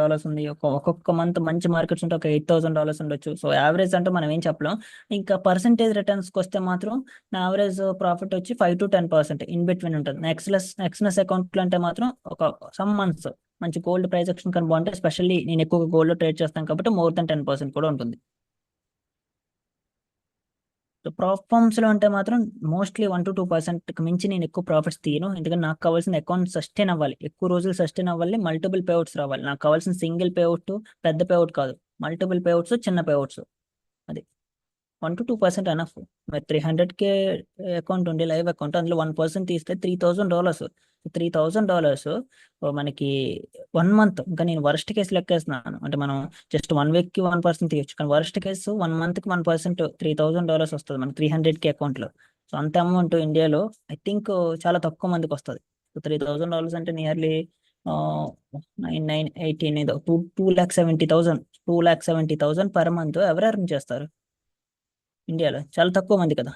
Dollars ఉంది. ఒక్కొక్క month మంచి మార్కెట్స్ ఉంటే ఒక $8,000 ఉండొచ్చు. సో యావరేజ్ అంటే మనం ఏం చెప్పలేం. ఇంకా పర్సంటేజ్ రిటర్న్స్కి వస్తే మాత్రం నా యావరేజ్ ప్రాఫిట్ వచ్చి 5 to 10% ఇన్ బిట్వీన్ ఉంటుంది. ఎక్స్నెస్ అకౌంట్లు అంటే మాత్రం ఒక సమ్ మంత్స్ మంచి గోల్డ్ ప్రైస్ యాక్షన్ కానీ బాగుంటే, స్పెషల్లీ నేను ఎక్కువగా గోల్డ్ ట్రేడ్ చేస్తాను కాబట్టి more than 10% కూడా ఉంటుంది. సో ప్రాఫామ్స్ లో అంటే మాత్రం మోస్ట్లీ 1 to 2% మించి నేను ఎక్కువ ప్రాఫిట్స్ తీయను. ఎందుకంటే నాకు కావాల్సిన అకౌంట్ సస్టైన్ అవ్వాలి, ఎక్కువ రోజులు సస్టైన్ అవ్వాలి, మల్టిపుల్ పేఅవుట్స్ రావాలి. నాకు కావాల్సిన సింగిల్ పేఅవుట్, పెద్ద పేఅవుట్ కాదు, మల్టిపుల్ పేఅవుట్స్, చిన్న పేఅవుట్స్. అది 1 to 2% ఎనఫ్. మరి 300K అకౌంట్ ఉండి లైవ్ అకౌంట్, అందులో 1% తీస్తే $3,000. $3,000 మనకి 1 మంత్. ఇంకా నేను వరస్ట్ కేసు లెక్కేస్తున్నాను, అంటే మనం జస్ట్ 1 వీక్ కి 1% తీయొచ్చు, కానీ వరస్ట్ కేసు 1 మంత్ కి 1% $3,000 వస్తుంది మన 300K అకౌంట్ లో. సో అంత అమౌంట్ ఇండియాలో ఐ థింక్ చాలా తక్కువ మందికి వస్తుంది. సో $3,000 అంటే నియర్లీ 9, 9, 18 2,70,000 పర్ మంత్ ఎవరు ఎర్న్ చేస్తారు ఇండియాలో? చాలా తక్కువ మంది కదా.